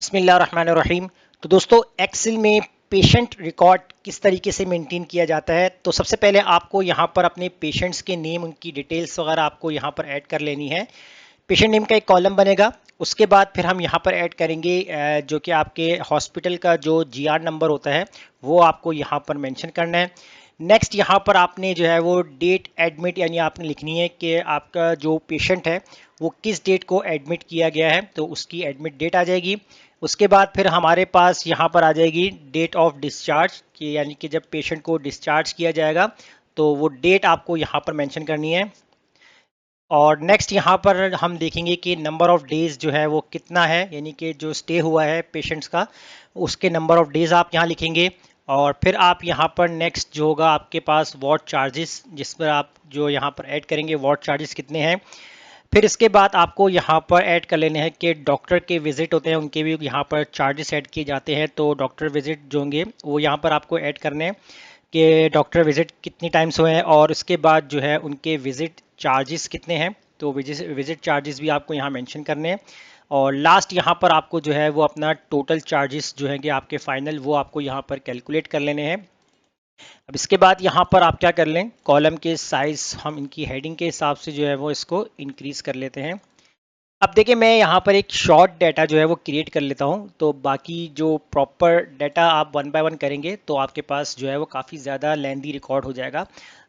बिस्मिल्लाहिर्रहमानिर्रहीम। तो दोस्तों एक्सेल में पेशेंट रिकॉर्ड किस तरीके से मेंटेन किया जाता है। तो सबसे पहले आपको यहाँ पर अपने पेशेंट्स के नेम, उनकी डिटेल्स वगैरह आपको यहाँ पर ऐड कर लेनी है। पेशेंट नेम का एक कॉलम बनेगा। उसके बाद फिर हम यहाँ पर ऐड करेंगे जो कि आपके हॉस्पिटल का जो जीआर नंबर होता है वो आपको यहाँ पर मेंशन करना है। नेक्स्ट यहाँ पर आपने जो है वो डेट एडमिट यानी आपने लिखनी है कि आपका जो पेशेंट है वो किस डेट को एडमिट किया गया है, तो उसकी एडमिट डेट आ जाएगी। उसके बाद फिर हमारे पास यहाँ पर आ जाएगी डेट ऑफ डिस्चार्ज की, यानी कि जब पेशेंट को डिस्चार्ज किया जाएगा तो वो डेट आपको यहाँ पर मेंशन करनी है। और नेक्स्ट यहाँ पर हम देखेंगे कि नंबर ऑफ डेज जो है वो कितना है, यानी कि जो स्टे हुआ है पेशेंट्स का उसके नंबर ऑफ डेज आप यहाँ लिखेंगे। और फिर आप यहाँ पर नेक्स्ट जो होगा आपके पास वार्ड चार्जेस, जिस पर आप जो यहाँ पर ऐड करेंगे वार्ड चार्जेस कितने हैं। फिर इसके बाद आपको यहाँ पर ऐड कर लेने हैं कि डॉक्टर के विजिट होते हैं उनके भी यहाँ पर चार्जेस ऐड किए जाते हैं। तो डॉक्टर विजिट जो होंगे वो यहाँ पर आपको ऐड करने हैं कि डॉक्टर विजिट कितनी टाइम्स हुए हैं, और उसके बाद जो है उनके विजिट चार्जेस कितने हैं। तो विजिट चार्जेस भी आपको यहाँ मेंशन करने हैं। और लास्ट यहाँ पर आपको जो है वो अपना टोटल चार्जेस जो है कि आपके फाइनल वो आपको यहाँ पर कैलकुलेट कर लेने हैं। अब इसके बाद यहाँ पर आप क्या कर लें, कॉलम के साइज हम इनकी हेडिंग के हिसाब से जो है वो इसको इंक्रीज कर लेते हैं। अब देखिए मैं यहाँ पर एक शॉर्ट डाटा जो है वो क्रिएट कर लेता हूँ, तो बाकी जो प्रॉपर डाटा आप वन बाय वन करेंगे तो आपके पास जो है वो काफ़ी ज़्यादा लेंदी रिकॉर्ड हो जाएगा।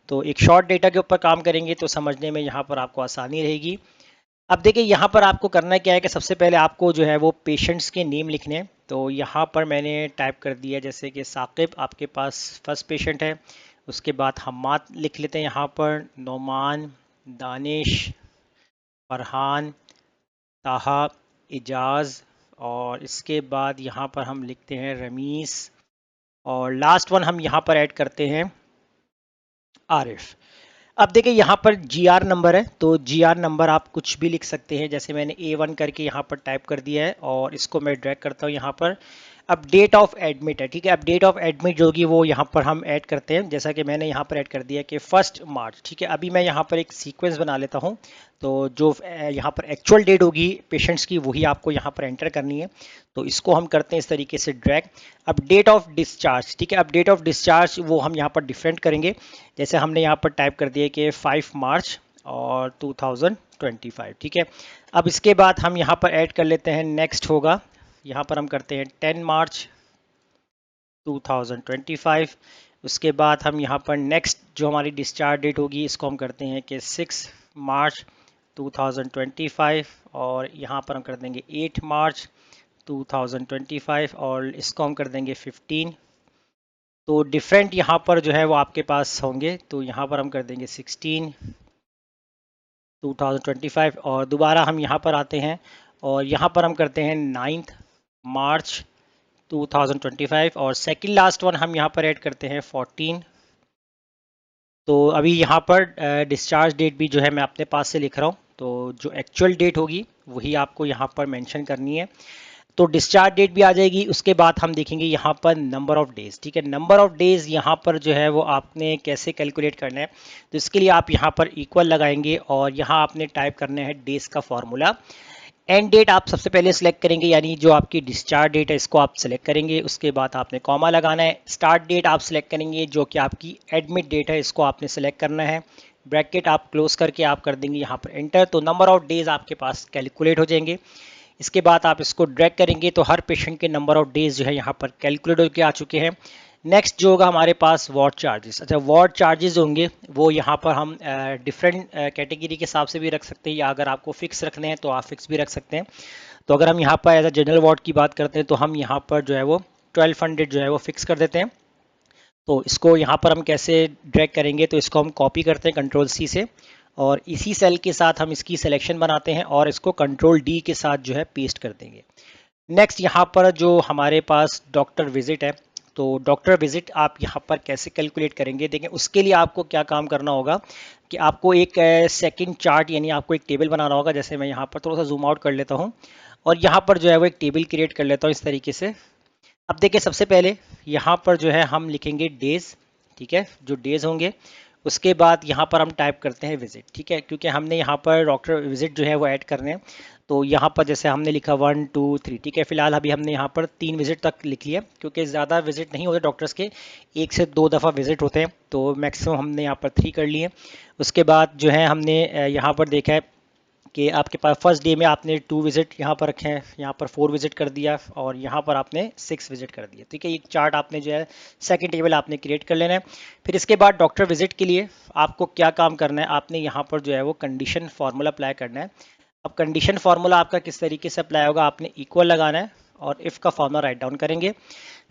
तो एक शॉर्ट डाटा के ऊपर काम करेंगे तो समझने में यहाँ पर आपको आसानी रहेगी। अब देखिए यहाँ पर आपको करना क्या है कि सबसे पहले आपको जो है वो पेशेंट्स के नेम लिखने हैं। तो यहाँ पर मैंने टाइप कर दिया जैसे कि साकिब आपके पास फर्स्ट पेशेंट है। उसके बाद हम्माद लिख लेते हैं यहाँ पर, नोमान, दानिश, फरहान, ताहा, इजाज़, और इसके बाद यहाँ पर हम लिखते हैं रमीस, और लास्ट वन हम यहाँ पर ऐड करते हैं आरिफ। अब देखिए यहाँ पर जीआर नंबर है, तो जीआर नंबर आप कुछ भी लिख सकते हैं, जैसे मैंने A1 करके यहाँ पर टाइप कर दिया है और इसको मैं ड्रैग करता हूँ यहाँ पर। अब डेट ऑफ एडमिट है, ठीक है। अब डेट ऑफ एडमिट जो होगी वो यहाँ पर हम ऐड करते हैं, जैसा कि मैंने यहाँ पर ऐड कर दिया कि 1 मार्च, ठीक है। अभी मैं यहाँ पर एक सीक्वेंस बना लेता हूँ। तो जो यहाँ पर एक्चुअल डेट होगी पेशेंट्स की वही आपको यहाँ पर एंटर करनी है। तो इसको हम करते हैं इस तरीके से ड्रैग। अब डेट ऑफ डिस्चार्ज, ठीक है। अब डेट ऑफ डिस्चार्ज वो हम यहाँ पर डिफरेंट करेंगे, जैसे हमने यहाँ पर टाइप कर दिया कि 5 मार्च और 2025, ठीक है। अब इसके बाद हम यहाँ पर ऐड कर लेते हैं, नेक्स्ट होगा यहाँ पर हम करते हैं 10 मार्च 2025। उसके बाद हम यहाँ पर नेक्स्ट जो हमारी डिस्चार्ज डेट होगी इसको हम करते हैं कि 6 मार्च 2025, और यहाँ पर हम कर देंगे 8 मार्च 2025, और इसको हम कर देंगे 15। तो डिफरेंट यहाँ पर जो है वो आपके पास होंगे, तो यहाँ पर हम कर देंगे 16 2025, और दोबारा हम यहाँ पर आते हैं और यहाँ पर हम करते हैं 9 मार्च 2025, और सेकंड लास्ट वन हम यहाँ पर ऐड करते हैं 14। तो अभी यहाँ पर डिस्चार्ज डेट भी जो है मैं अपने पास से लिख रहा हूँ, तो जो एक्चुअल डेट होगी वही आपको यहाँ पर मेंशन करनी है। तो डिस्चार्ज डेट भी आ जाएगी। उसके बाद हम देखेंगे यहाँ पर नंबर ऑफ डेज, ठीक है। नंबर ऑफ डेज यहाँ पर जो है वो आपने कैसे कैलकुलेट करना है, तो इसके लिए आप यहाँ पर इक्वल लगाएंगे और यहाँ आपने टाइप करना है डेज का फॉर्मूला। एंड डेट आप सबसे पहले सिलेक्ट करेंगे, यानी जो आपकी डिस्चार्ज डेट है इसको आप सिलेक्ट करेंगे। उसके बाद आपने कॉमा लगाना है। स्टार्ट डेट आप सिलेक्ट करेंगे, जो कि आपकी एडमिट डेट है इसको आपने सिलेक्ट करना है। ब्रैकेट आप क्लोज करके आप कर देंगे यहाँ पर एंटर। तो नंबर ऑफ डेज आपके पास कैलकुलेट हो जाएंगे। इसके बाद आप इसको ड्रैग करेंगे तो हर पेशेंट के नंबर ऑफ डेज जो है यहाँ पर कैलकुलेट होकर आ चुके हैं। नेक्स्ट जो होगा हमारे पास वार्ड चार्जेस। अच्छा, वार्ड चार्जेस होंगे वो यहाँ पर हम डिफरेंट कैटेगरी के हिसाब से भी रख सकते हैं, या अगर आपको फिक्स रखने हैं तो आप फिक्स भी रख सकते हैं। तो अगर हम यहाँ पर एज अ जनरल वार्ड की बात करते हैं तो हम यहाँ पर जो है वो 1200 जो है वो फिक्स कर देते हैं। तो इसको यहाँ पर हम कैसे ड्रैग करेंगे, तो इसको हम कॉपी करते हैं Ctrl+C से, और इसी सेल के साथ हम इसकी सिलेक्शन बनाते हैं और इसको Ctrl+D के साथ जो है पेस्ट कर देंगे। नेक्स्ट यहाँ पर जो हमारे पास डॉक्टर विजिट है, तो डॉक्टर विजिट आप यहाँ पर कैसे कैलकुलेट करेंगे, देखें उसके लिए आपको क्या काम करना होगा कि आपको एक सेकंड चार्ट यानी आपको एक टेबल बनाना होगा। जैसे मैं यहाँ पर थोड़ा सा जूम आउट कर लेता हूँ और यहाँ पर जो है वो एक टेबल क्रिएट कर लेता हूँ इस तरीके से। अब देखिए सबसे पहले यहाँ पर जो है हम लिखेंगे डेज, ठीक है। जो डेज होंगे उसके बाद यहाँ पर हम टाइप करते हैं विजिट, ठीक है, क्योंकि हमने यहाँ पर डॉक्टर विजिट जो है वो ऐड करने हैं। तो यहाँ पर जैसे हमने लिखा 1 2 3, ठीक है, फिलहाल अभी हमने यहाँ पर 3 विजिट तक लिख लिया, क्योंकि ज़्यादा विजिट नहीं होते डॉक्टर्स के, 1 से 2 दफ़ा विजिट होते हैं, तो मैक्सिमम हमने यहाँ पर 3 कर लिए। उसके बाद जो है हमने यहाँ पर देखा है कि आपके पास फर्स्ट डे में आपने 2 विजिट यहाँ पर रखे हैं, यहाँ पर 4 विजिट कर दिया, और यहाँ पर आपने 6 विजिट कर दिया, ठीक है। एक चार्ट आपने जो है सेकंड टेबल आपने क्रिएट कर लेना है। फिर इसके बाद डॉक्टर विजिट के लिए आपको क्या काम करना है, आपने यहाँ पर जो है वो कंडीशन फार्मूला अप्लाई करना है। अब कंडीशन फार्मूला आपका किस तरीके से अप्लाई होगा, आपने इक्वल लगाना है और इफ़ का फार्मूला राइट डाउन करेंगे।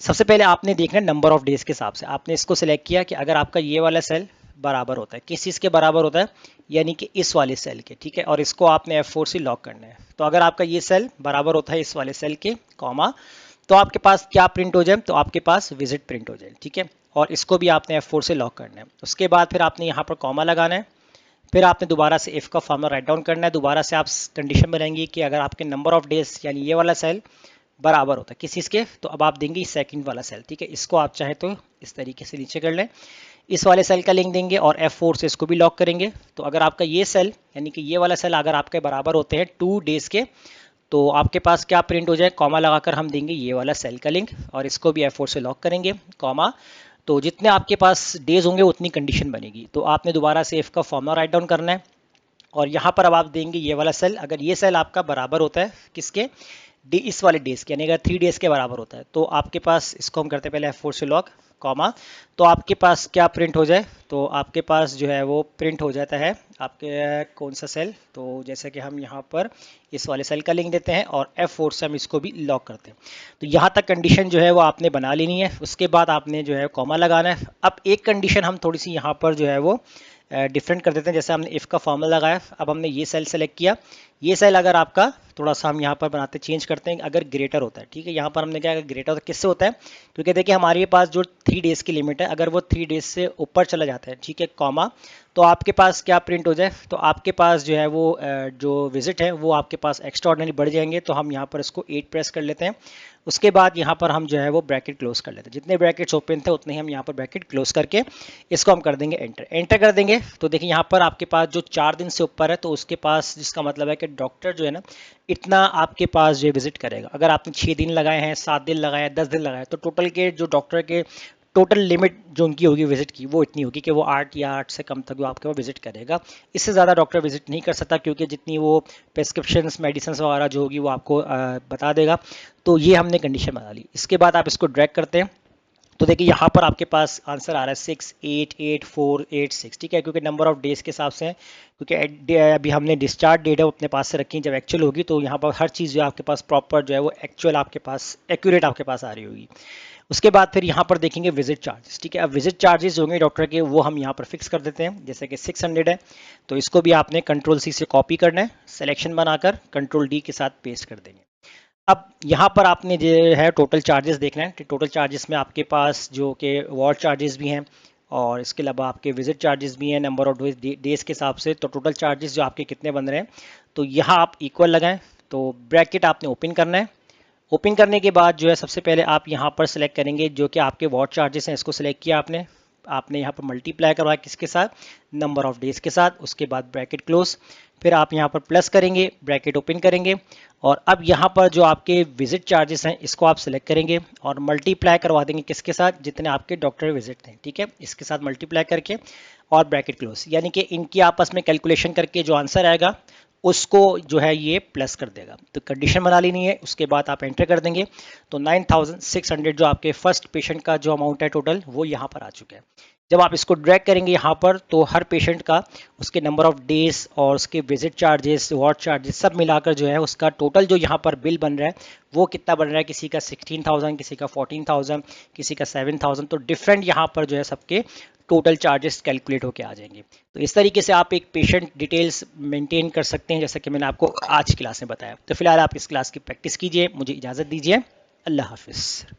सबसे पहले आपने देखना है नंबर ऑफ डेज के हिसाब से, आपने इसको सिलेक्ट किया कि अगर आपका ये वाला सेल बराबर होता है, किस चीज़ के बराबर होता है, यानी कि इस वाले सेल के, ठीक है, और इसको आपने F4 से लॉक करना है। तो अगर आपका ये सेल बराबर होता है इस वाले सेल के, कॉमा, तो आपके पास क्या प्रिंट हो जाए, तो आपके पास विजिट प्रिंट हो जाए, ठीक है, और इसको भी आपने F4 से लॉक करना है। उसके बाद फिर आपने यहाँ पर कॉमा लगाना है, फिर आपने दोबारा से इफ़ का फार्मूला राइट डाउन करना है। दोबारा से आप कंडीशन बनाएंगे कि अगर आपके नंबर ऑफ डेज यानी ये वाला सेल बराबर होता है किस चीज़ के, तो अब आप देंगे सेकंड वाला सेल, ठीक है, इसको आप चाहे तो इस तरीके से नीचे कर लें, इस वाले सेल का लिंक देंगे और F4 से इसको भी लॉक करेंगे। तो अगर आपका ये सेल यानी कि ये वाला सेल अगर आपके बराबर होते हैं 2 डेज के, तो आपके पास क्या प्रिंट हो जाए, कॉमा लगाकर हम देंगे ये वाला सेल का लिंक और इसको भी F4 से लॉक करेंगे, कॉमा। तो जितने आपके पास डेज होंगे उतनी कंडीशन बनेगी। तो आपने दोबारा से इफ का फॉर्मूला राइट डाउन करना है और यहाँ पर अब आप देंगे ये वाला सेल, अगर ये सेल आपका बराबर होता है किसके, इस वाले डेज के, यानी अगर 3 डेज के बराबर होता है, तो आपके पास इसको हम करते हैं पहले F4 से लॉक, कॉमा, तो आपके पास क्या प्रिंट हो जाए, तो आपके पास जो है वो प्रिंट हो जाता है आपके कौन सा सेल, तो जैसे कि हम यहाँ पर इस वाले सेल का लिंक देते हैं और F4 से हम इसको भी लॉक करते हैं। तो यहाँ तक कंडीशन जो है वो आपने बना लेनी है। उसके बाद आपने जो है कॉमा लगाना है। अब एक कंडीशन हम थोड़ी सी यहाँ पर जो है वो डिफरेंट कर देते हैं। जैसे हमने इफ़ का फॉर्मूला लगाया, अब हमने ये सेल सेलेक्ट किया, ये सेल अगर आपका थोड़ा सा हम यहाँ पर बनाते चेंज करते हैं, अगर ग्रेटर होता है, ठीक है, यहाँ पर हमने क्या, अगर ग्रेटर होता है किससे होता है, क्योंकि देखिए हमारे पास जो 3 डेज की लिमिट है, अगर वो 3 डेज से ऊपर चला जाता है, ठीक है, कॉमा, तो आपके पास क्या प्रिंट हो जाए, तो आपके पास जो है वो जो विजिट है वो आपके पास एक्स्ट्रा ऑर्डिनरी बढ़ जाएंगे। तो हम यहाँ पर इसको 8 प्रेस कर लेते हैं। उसके बाद यहाँ पर हम जो है वो ब्रैकेट क्लोज कर लेते हैं, जितने ब्रैकेट्स ओपन थे उतने ही हम यहाँ पर ब्रैकेट क्लोज करके इसको हम कर देंगे एंटर। एंटर कर देंगे तो देखिए यहाँ पर आपके पास जो 4 दिन से ऊपर है, तो उसके पास, जिसका मतलब है कि डॉक्टर जो है ना इतना आपके पास जो विजिट करेगा। अगर आपने 6 दिन लगाए हैं, 7 दिन लगाए हैं, 10 दिन लगाए, तो टोटल के जो डॉक्टर के टोटल लिमिट जो उनकी होगी विजिट की, वो इतनी होगी कि वो 8 या 8 से कम तक वो आपके वो विजिट करेगा। इससे ज़्यादा डॉक्टर विजिट नहीं कर सकता, क्योंकि जितनी वो प्रेस्क्रिप्शंस मेडिसिन वगैरह जो होगी वो आपको बता देगा। तो ये हमने कंडीशन बना ली। इसके बाद आप इसको ड्रैग करते हैं, तो देखिए यहाँ पर आपके पास आंसर आ रहा है 6 8 8 4 8 6, ठीक है, क्योंकि नंबर ऑफ डेज के हिसाब से है, क्योंकि अभी हमने डिस्चार्ज डेट है वो अपने पास से रखी, जब एक्चुअल होगी तो यहाँ पर हर चीज़ जो है आपके पास प्रॉपर जो है वो एक्चुअल आपके पास एक्यूरेट आपके पास आ रही होगी। उसके बाद फिर यहाँ पर देखेंगे विजिट चार्जेस, ठीक है। अब विजिट चार्जेस होंगे डॉक्टर के, वो हम यहाँ पर फिक्स कर देते हैं, जैसे कि 600 है, तो इसको भी आपने कंट्रोल C से कॉपी करना है, सिलेक्शन बनाकर कंट्रोल D के साथ पेस्ट कर देंगे। अब यहाँ पर आपने जो है टोटल चार्जेस देखना है। टोटल चार्जेस में आपके पास जो कि वार्ड चार्जेस भी हैं और इसके अलावा आपके विजिट चार्जेस भी हैं नंबर ऑफ डेज के हिसाब से। तो टोटल चार्जेस जो आपके कितने बन रहे हैं, तो यहाँ आप इक्वल लगाएं, तो ब्रैकेट आपने ओपन करना है। ओपन करने के बाद जो है सबसे पहले आप यहाँ पर सेलेक्ट करेंगे जो कि आपके वार्ड चार्जेस हैं, इसको सेलेक्ट किया आपने यहाँ पर मल्टीप्लाई करवाया किसके साथ, नंबर ऑफ डेज के साथ। उसके बाद ब्रैकेट क्लोज, फिर आप यहाँ पर प्लस करेंगे, ब्रैकेट ओपन करेंगे और अब यहाँ पर जो आपके विजिट चार्जेस हैं इसको आप सेलेक्ट करेंगे और मल्टीप्लाई करवा देंगे किसके साथ, जितने आपके डॉक्टर विजिट थे, ठीक है, इसके साथ मल्टीप्लाई करके और ब्रैकेट क्लोज, यानी कि इनकी आपस में कैलकुलेशन करके जो आंसर आएगा उसको जो है ये प्लस कर देगा। तो कंडीशन बना लेनी है, उसके बाद आप एंटर कर देंगे। तो 9600 जो आपके फर्स्ट पेशेंट का जो अमाउंट है टोटल, वो यहाँ पर आ चुका है। जब आप इसको ड्रैग करेंगे यहाँ पर, तो हर पेशेंट का उसके नंबर ऑफ डेज और उसके विजिट चार्जेस, वार्ड चार्जेस सब मिलाकर जो है उसका टोटल जो यहाँ पर बिल बन रहा है वो कितना बन रहा है, किसी का 16,000, किसी का 14,000, किसी का 7,000। तो डिफरेंट यहाँ पर जो है सबके टोटल चार्जेस कैलकुलेट होके आ जाएंगे। तो इस तरीके से आप एक पेशेंट डिटेल्स मेंटेन कर सकते हैं, जैसा कि मैंने आपको आज की क्लास में बताया। तो फिलहाल आप इस क्लास की प्रैक्टिस कीजिए, मुझे इजाज़त दीजिए, अल्लाह हाफिज़।